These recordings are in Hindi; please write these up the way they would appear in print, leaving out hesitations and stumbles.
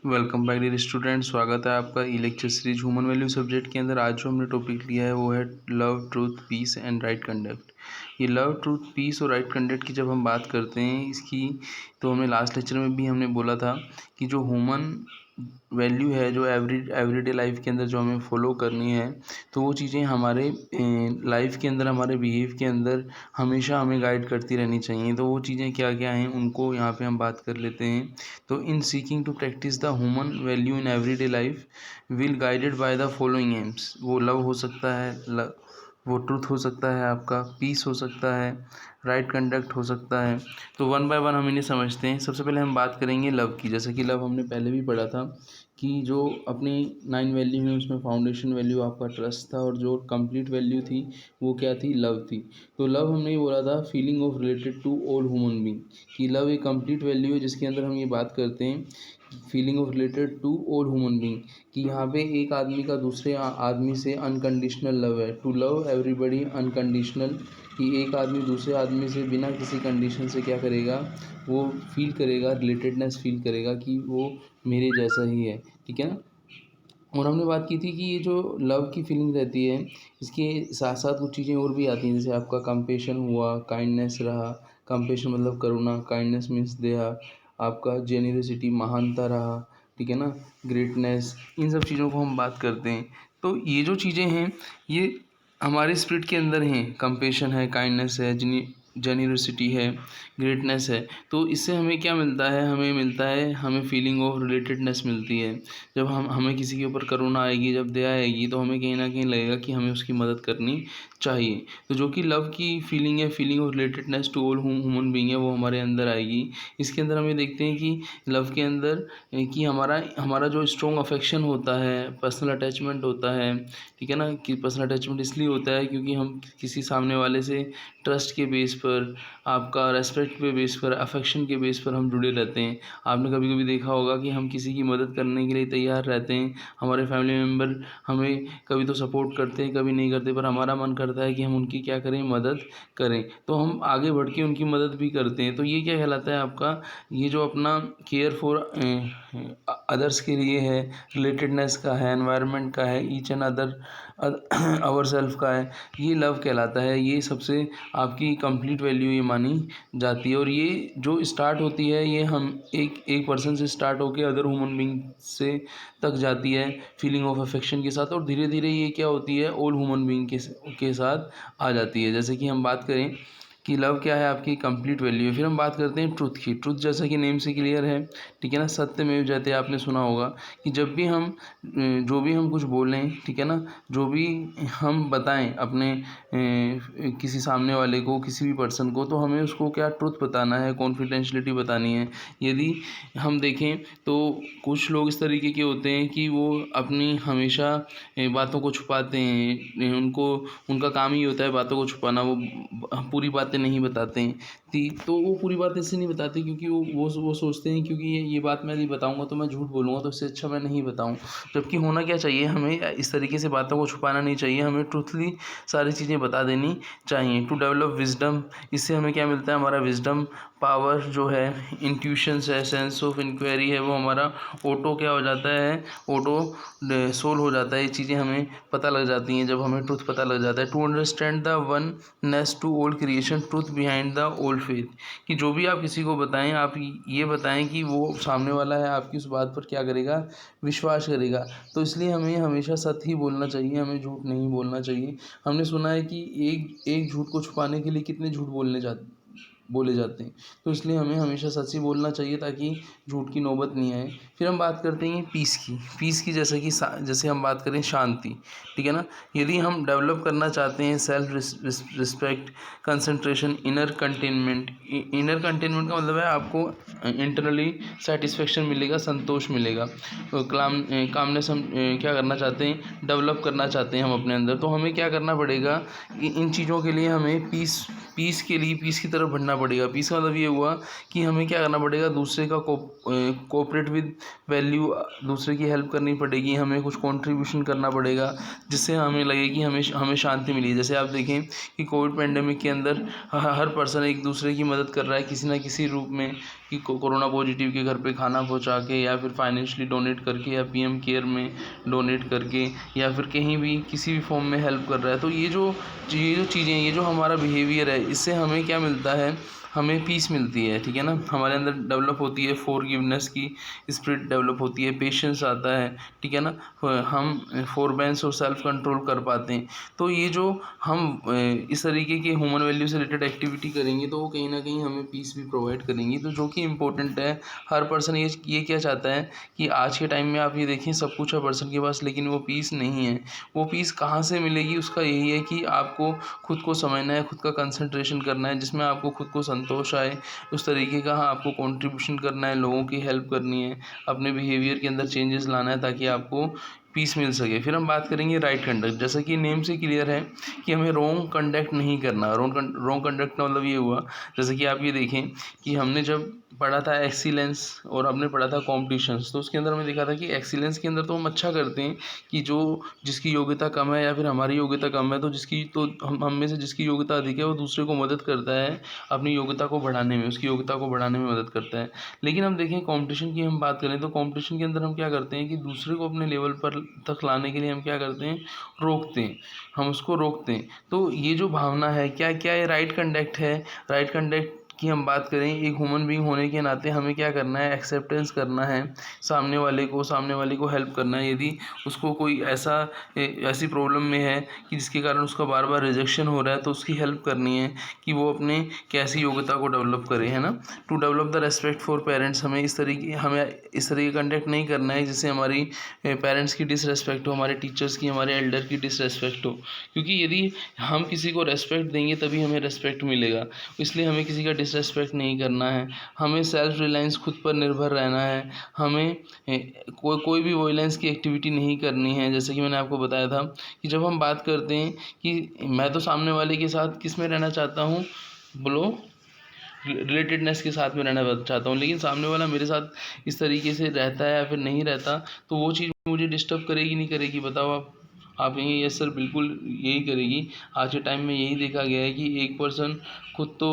Welcome back dear student. स्वागत है आपका e lecture series human value subject के अंदर। आज जो हमने टॉपिक लिया है वो है love, truth, peace and right conduct. ये लव, ट्रूथ, पीस और राइट कंडक्ट की जब हम बात करते हैं इसकी, तो हमने लास्ट लेक्चर में भी हमने बोला था कि जो ह्यूमन वैल्यू है, जो एवरीडे लाइफ के अंदर जो हमें फॉलो करनी है, तो वो चीज़ें हमारे लाइफ के अंदर, हमारे बिहेव के अंदर हमेशा हमें गाइड करती रहनी चाहिए। तो वो चीज़ें क्या क्या हैं उनको यहाँ पे हम बात कर लेते हैं। तो in seeking to practice the human value in everyday life will guided by the following aims. वो लव हो सकता है, वो ट्रूथ हो सकता है, आपका पीस हो सकता है, राइट कंडक्ट हो सकता है। तो वन बाय वन हम इन्हें समझते हैं। सबसे पहले हम बात करेंगे लव की। जैसे कि लव हमने पहले भी पढ़ा था कि जो अपनी 9 वैल्यू है उसमें फाउंडेशन वैल्यू आपका ट्रस्ट था, और जो कंप्लीट वैल्यू थी वो क्या थी, लव थी। तो लव हमने ये बोला था feeling of related to all human being, कि लव एक कंप्लीट वैल्यू है जिसके अंदर हम ये बात करते हैं feeling of related to all human being, कि यहाँ पे एक आदमी का दूसरे आदमी से अनकंडीशनल लव है, टू लव एवरीबडी अनकंडीशनल, कि एक आदमी दूसरे आदमी से बिना किसी कंडीशन से क्या करेगा, वो फील करेगा, रिलेटेडनेस फील करेगा कि वो मेरे जैसा ही है। ठीक है ना। और हमने बात की थी कि ये जो लव की फीलिंग रहती है इसके साथ साथ कुछ चीज़ें और भी आती हैं, जैसे आपका कंपेशन हुआ, काइंडनेस रहा। कंपेशन मतलब करुणा, काइंडनेस मीन्स दया, आपका जेनिरोसिटी महानता रहा। ठीक है ना। ग्रेटनेस, इन सब चीज़ों को हम बात करते हैं। तो ये जो चीज़ें हैं ये हमारे स्पिरिट के अंदर हैं। कंपेशन है, काइंडनेस है, जेनिरोसिटी है, ग्रेटनेस है। तो इससे हमें क्या मिलता है, हमें फीलिंग ऑफ रिलेटेडनेस मिलती है। जब हमें किसी के ऊपर करुणा आएगी, जब दया आएगी, तो हमें कहीं ना कहीं लगेगा कि हमें उसकी मदद करनी चाहिए। तो जो कि लव की फीलिंग है, feeling of relatedness to all human being है, वो हमारे अंदर आएगी। इसके अंदर हमें देखते हैं कि लव के अंदर कि हमारा हमारा जो स्ट्रॉन्ग अफेक्शन होता है, पर्सनल अटैचमेंट होता है। ठीक है ना। कि पर्सनल अटैचमेंट इसलिए होता है क्योंकि हम किसी सामने वाले से ट्रस्ट के बेस पर, आपका रेस्पेक्ट के बेस पर, अफेक्शन के बेस पर हम जुड़े रहते हैं। आपने कभी कभी देखा होगा कि हम किसी की मदद करने के लिए तैयार रहते हैं। हमारे फैमिली मेम्बर हमें कभी तो सपोर्ट करते हैं, कभी नहीं करते, पर हमारा मन करता है कि हम उनकी क्या करें, मदद करें। तो हम आगे बढ़ के उनकी मदद भी करते हैं। तो ये क्या कहलाता है आपका, ये जो अपना केयर फॉर अदर्स के लिए है, रिलेटेडनेस का है, एनवायरनमेंट का है, each and other our self का है, ये लव कहलाता है। ये सबसे आपकी कंप्लीट वैल्यू ये मानी जाती है। और ये जो स्टार्ट होती है ये हम एक पर्सन से स्टार्ट होकर अदर ह्यूमन बीइंग से तक जाती है फीलिंग ऑफ अफेक्शन के साथ, और धीरे धीरे ये क्या होती है, ऑल ह्यूमन बीइंग के साथ आ जाती है। जैसे कि हम बात करें कि लव क्या है, आपकी कंप्लीट वैल्यू है। फिर हम बात करते हैं ट्रुथ की। ट्रुथ जैसा कि नेम से क्लियर है, ठीक है ना, सत्यमेव जयते आपने सुना होगा कि जब भी हम जो भी हम कुछ बोलें, ठीक है ना, जो भी हम बताएं अपने किसी सामने वाले को, किसी भी पर्सन को, तो हमें उसको क्या ट्रुथ बताना है, कॉन्फिडेंशियलिटी बतानी है। यदि हम देखें तो कुछ लोग इस तरीके के होते हैं कि वो अपनी हमेशा बातों को छुपाते हैं। उनका काम ही होता है बातों को छुपाना। वो पूरी बातें नहीं बताते हैं। तो वो पूरी बातें इससे नहीं बताते क्योंकि वो सोचते हैं क्योंकि ये बात मैं यदि बताऊंगा तो मैं झूठ बोलूँगा, तो इससे अच्छा मैं नहीं बताऊं। जबकि होना क्या चाहिए, हमें इस तरीके से बातों को छुपाना नहीं चाहिए, हमें ट्रूथली सारी चीज़ें बता देनी चाहिए। टू डेवलप विजडम, इससे हमें क्या मिलता है, हमारा विजडम पावर जो है, इंट्यूशंस है, सेंस ऑफ इंक्वायरी है, वो हमारा ऑटो क्या हो जाता है, ऑटो सोल हो जाता है। ये चीज़ें हमें पता लग जाती हैं जब हमें ट्रूथ पता लग जाता है। To understand the oneness to old creation, truth behind the old faith, कि जो भी आप किसी को बताएं, आप ये बताएं कि वो सामने वाला है आपकी उस बात पर क्या करेगा, विश्वास करेगा। तो इसलिए हमें हमेशा सत्य ही बोलना चाहिए, हमें झूठ नहीं बोलना चाहिए। हमने सुना है कि एक झूठ को छुपाने के लिए कितने झूठ बोले जाते हैं। तो इसलिए हमें हमेशा सच ही बोलना चाहिए ताकि झूठ की नौबत नहीं आए। फिर हम बात करते हैं पीस की जैसे हम बात करें शांति, ठीक है ना। यदि हम डेवलप करना चाहते हैं self respect, concentration, inner containment का मतलब है आपको इंटरनली सेटिस्फेक्शन मिलेगा, संतोष मिलेगा। कामनेस हम क्या करना चाहते हैं, डेवलप करना चाहते हैं हम अपने अंदर। तो हमें क्या करना पड़ेगा, इन चीज़ों के लिए हमें पीस की तरफ बढ़ना रहना पड़ेगा। पीस का मतलब ये हुआ कि हमें क्या करना पड़ेगा, दूसरे का कोऑपरेट विद वैल्यू, दूसरे की हेल्प करनी पड़ेगी, हमें कुछ कंट्रीब्यूशन करना पड़ेगा जिससे हमें लगे कि हमें शांति मिली है। जैसे आप देखें कि कोविड पेंडेमिक के अंदर हर पर्सन एक दूसरे की मदद कर रहा है किसी ना किसी रूप में, कि कोरोना पॉजिटिव के घर पे खाना पहुंचा के, या फिर फाइनेंशियली डोनेट करके, या पीएम केयर में डोनेट करके, या फिर कहीं भी किसी भी फॉर्म में हेल्प कर रहा है। तो ये जो चीज़ें, ये जो हमारा बिहेवियर है, इससे हमें क्या मिलता है, हमें पीस मिलती है। ठीक है ना, हमारे अंदर डेवलप होती है फॉरगिवनेस की स्पिरिट डेवलप होती है, पेशेंस आता है। ठीक है ना, हम फोरबेंस और सेल्फ कंट्रोल कर पाते हैं। तो ये जो हम इस तरीके की ह्यूमन वैल्यू से रिलेटेड एक्टिविटी करेंगे तो वो कहीं ना कहीं हमें पीस भी प्रोवाइड करेंगी, तो जो कि इम्पोर्टेंट है। हर पर्सन ये क्या चाहता है कि आज के टाइम में आप ये देखें सब कुछ है पर्सन के पास, लेकिन वो पीस नहीं है। वो पीस कहाँ से मिलेगी, उसका यही है कि आपको खुद को समझना है, खुद का कंसंट्रेशन करना है, जिसमें आपको खुद को संतोष आए, उस तरीके का आपको कंट्रीब्यूशन करना है, लोगों की हेल्प करनी है, अपने बिहेवियर के अंदर चेंजेस लाना है ताकि आपको पीस मिल सके। फिर हम बात करेंगे राइट कंडक्ट। जैसा कि नेम से क्लियर है कि हमें रॉन्ग कंडक्ट नहीं करना। रॉन्ग कंडक्ट का मतलब ये हुआ, जैसे कि आप ये देखें कि हमने जब पढ़ा था एक्सीलेंस और हमने पढ़ा था कॉम्पिटिशन्स, तो उसके अंदर हमने देखा था कि एक्सीलेंस के अंदर तो हम अच्छा करते हैं कि जिसकी योग्यता कम है या फिर हमारी योग्यता कम है, तो हम में से जिसकी योग्यता अधिक है वो दूसरे को मदद करता है अपनी योग्यता को बढ़ाने में, उसकी योग्यता को बढ़ाने में मदद करता है। लेकिन हम देखें कंपटीशन की हम बात करें तो कंपटीशन के अंदर हम क्या करते हैं कि दूसरे को अपने लेवल पर तक लाने के लिए हम क्या करते हैं, रोकते हैं, हम उसको रोकते हैं। तो ये जो भावना है, क्या क्या ये राइट कंडक्ट है। राइट कंडक्ट की हम बात करें, एक ह्यूमन बीइंग होने के नाते हमें क्या करना है, एक्सेप्टेंस करना है, सामने वाले को हेल्प करना है। यदि उसको कोई ऐसी प्रॉब्लम में है कि जिसके कारण उसका बार बार रिजेक्शन हो रहा है, तो उसकी हेल्प करनी है कि वो अपने कैसी योग्यता को डेवलप करे, है ना। To develop the respect for parents, हमें इस तरीके कंडक्ट नहीं करना है जिससे हमारी पेरेंट्स की डिसरेस्पेक्ट हो, हमारे टीचर्स की, हमारे एल्डर की डिसरेस्पेक्ट हो। क्योंकि यदि हम किसी को रेस्पेक्ट देंगे तभी हमें रेस्पेक्ट मिलेगा, इसलिए हमें किसी का डिसरेस्पेक्ट नहीं करना है। हमें सेल्फ रिलायंस, खुद पर निर्भर रहना है। हमें कोई भी वॉयलेंस की एक्टिविटी नहीं करनी है। जैसे कि मैंने आपको बताया था कि जब हम बात करते हैं कि मैं तो सामने वाले के साथ किस में रहना चाहता हूँ, बोलो, रिलेटेडनेस के साथ में रहना चाहता हूँ, लेकिन सामने वाला मेरे साथ इस तरीके से रहता है या फिर नहीं रहता, तो वो चीज़ मुझे डिस्टर्ब करेगी नहीं करेगी, बताओ आप यही, यस सर, बिल्कुल यही करेगी। आज के टाइम में यही देखा गया है कि एक पर्सन खुद तो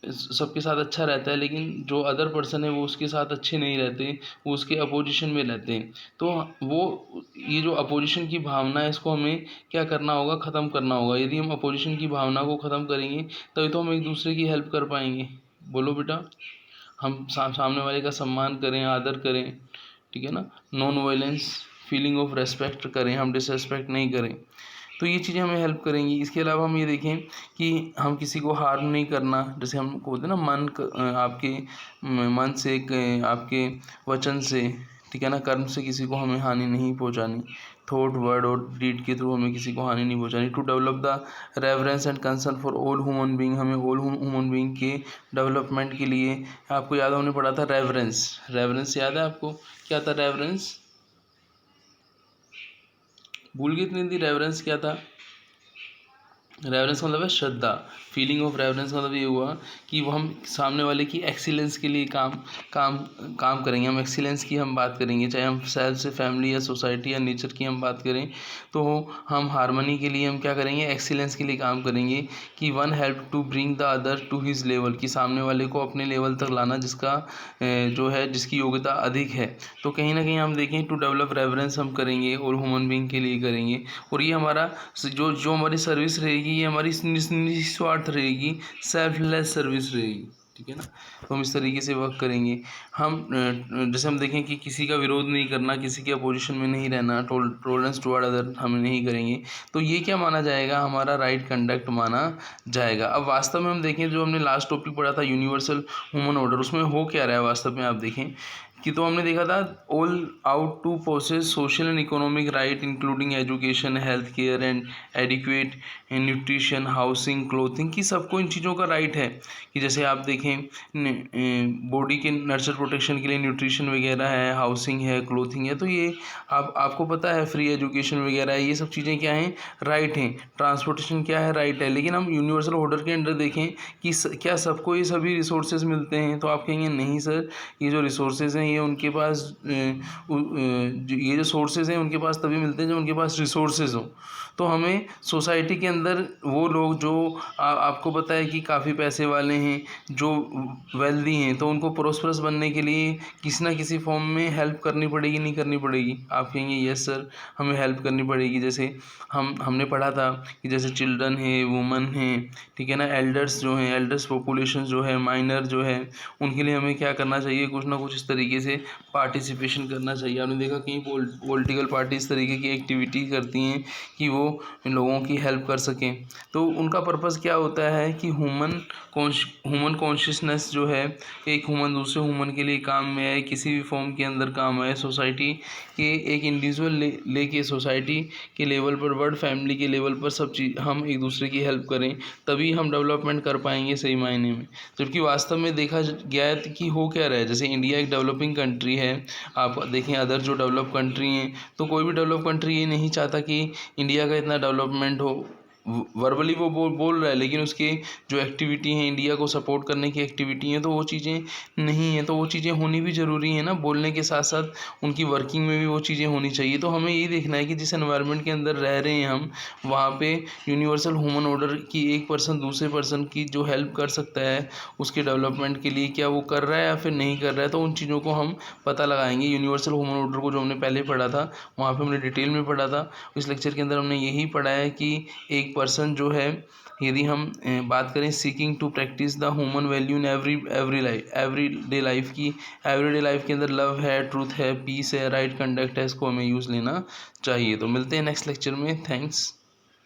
सबके साथ अच्छा रहता है, लेकिन जो अदर पर्सन है वो उसके साथ अच्छे नहीं रहते, वो उसके अपोजिशन में रहते हैं। तो ये जो अपोजिशन की भावना है, इसको हमें क्या करना होगा, ख़त्म करना होगा। यदि हम अपोजिशन की भावना को ख़त्म करेंगे तभी तो हम एक दूसरे की हेल्प कर पाएंगे। बोलो बेटा, हम सामने वाले का सम्मान करें, आदर करें, ठीक है ना, non violence, feeling of respect करें, हम डिसरेस्पेक्ट नहीं करें। तो ये चीज़ें हमें हेल्प करेंगी। इसके अलावा हम ये देखें कि हम किसी को हार्म नहीं करना। जैसे हम बोलते हैं ना, आपके मन से, आपके वचन से, ठीक है ना, कर्म से किसी को हमें हानि नहीं पहुंचानी। थॉट, वर्ड और डीड के थ्रू हमें किसी को हानि नहीं पहुंचानी। To develop the reverence and concern for all human being, हमें ऑल ह्यूमन बीइंग के डेवलपमेंट के लिए, आपको याद होने पड़ा था रेवरेंस। रेवरेंस याद है आपको, क्या था रेवरेंस? भूल गए इतनी जल्दी? रेवरेंस क्या था? रेवरेंस का मतलब है श्रद्धा। फीलिंग ऑफ रेवरेंस का मतलब ये हुआ कि वो हम सामने वाले की एक्सीलेंस के लिए काम करेंगे। हम एक्सीलेंस की हम बात करेंगे, चाहे हम सेल्फ से, फैमिली या सोसाइटी या नेचर की हम बात करें, तो हम हारमोनी के लिए हम क्या करेंगे, एक्सीलेंस के लिए काम करेंगे। कि one help to bring the other to his level, कि सामने वाले को अपने लेवल तक लाना जिसका जो है, जिसकी योग्यता अधिक है। तो कहीं ना कहीं हम देखें टू डेवलप रेवरेंस हम करेंगे और ह्यूमन बीइंग के लिए करेंगे। और ये हमारा जो हमारी सर्विस रहेगी, ये हमारी निस्वार्थ रहेगी, सेल्फलेस सर्विस रहेगी, ठीक है ना। तो हम इस तरीके से वर्क करेंगे। हम जैसे हम देखें कि किसी का विरोध नहीं करना, किसी के अपोजिशन में नहीं रहना, टॉलरेंस टुवर्ड अदर हम नहीं करेंगे। तो ये क्या माना जाएगा, हमारा राइट कंडक्ट माना जाएगा। अब वास्तव में हम देखें, जो हमने लास्ट टॉपिक पढ़ा था यूनिवर्सल ह्यूमन ऑर्डर, उसमें हो क्या रहा है वास्तव में, आप देखें कि तो हमने देखा था all out to possess social and economic right including education, health care and adequate nutrition, housing, clothing, की सबको इन चीज़ों का राइट है। कि जैसे आप देखें बॉडी के नर्चर प्रोटेक्शन के लिए न्यूट्रिशन वगैरह है, हाउसिंग है, क्लोथिंग है, तो ये आपको पता है फ्री एजुकेशन वगैरह है, ये सब चीज़ें क्या हैं, राइट हैं। ट्रांसपोर्टेशन क्या है, राइट है। लेकिन हम यूनिवर्सल ऑर्डर के अंडर देखें कि क्या सबको ये सभी रिसोर्सेज मिलते हैं, तो आप कहेंगे नहीं सर, ये जो रिसोर्सेज हैं ये उनके पास ये जो सोर्सेज हैं उनके पास तभी मिलते हैं जब उनके पास रिसोर्सेज हो। तो हमें सोसाइटी के अंदर वो लोग जो आपको पता है कि काफ़ी पैसे वाले हैं, जो वेल्दी हैं, तो उनको प्रोस्परस बनने के लिए किसी ना किसी फॉर्म में हेल्प करनी पड़ेगी, नहीं करनी पड़ेगी? आप कहेंगे यस सर, हमें हेल्प करनी पड़ेगी। जैसे हमने पढ़ा था कि जैसे चिल्ड्रन है, वुमन है, ठीक है ना, एल्डर्स जो हैं, एल्डर्स पॉपुलेशन जो है, माइनर जो है, उनके लिए हमें क्या करना चाहिए, कुछ ना कुछ इस तरीके से पार्टिसिपेशन करना चाहिए। आपने देखा कई पॉलिटिकल पार्टी इस तरीके की एक्टिविटी करती हैं कि वो लोगों की हेल्प कर सकें। तो उनका पर्पज़ क्या होता है कि ह्यूमन कॉन्शियसनेस जो है, एक ह्यूमन दूसरे ह्यूमन के लिए काम में आए, किसी भी फॉर्म के अंदर काम आए, सोसाइटी के एक इंडिविजुअल लेके सोसाइटी के लेवल पर, वर्ल्ड फैमिली के लेवल पर सब चीज़ हम एक दूसरे की हेल्प करें, तभी हम डेवलपमेंट कर पाएंगे सही मायने में। जबकि वास्तव में देखा गया है कि हो क्या रहा है, जैसे इंडिया एक डेवलपिंग कंट्री है, आप देखें अदर जो डेवलप कंट्री हैं, तो कोई भी डेवलप कंट्री ये नहीं चाहता कि इंडिया का इतना डेवलपमेंट हो। वर्बली वो बोल रहा है, लेकिन उसके जो एक्टिविटी हैं, इंडिया को सपोर्ट करने की एक्टिविटी हैं, तो वो चीज़ें नहीं हैं। तो वो चीज़ें होनी भी ज़रूरी है ना, बोलने के साथ साथ उनकी वर्किंग में भी वो चीज़ें होनी चाहिए। तो हमें यही देखना है कि जिस एनवायरनमेंट के अंदर रह रहे हैं हम, वहाँ पे यूनिवर्सल ह्यूमन ऑर्डर की एक पर्सन दूसरे पर्सन की जो हेल्प कर सकता है उसके डेवलपमेंट के लिए, क्या वो कर रहा है या फिर नहीं कर रहा है, तो उन चीज़ों को हम पता लगाएंगे। यूनिवर्सल ह्यूमन ऑर्डर को जो हमने पहले पढ़ा था, वहाँ पे हमने डिटेल में पढ़ा था। इस लेक्चर के अंदर हमने यही पढ़ा है कि एक पर्सन जो है, यदि हम बात करें seeking to practice the human value in every day life की, एवरी डे लाइफ के अंदर लव है, ट्रूथ है, पीस है, राइट कंडक्ट है, इसको हमें यूज़ लेना चाहिए। तो मिलते हैं नेक्स्ट लेक्चर में। थैंक्स।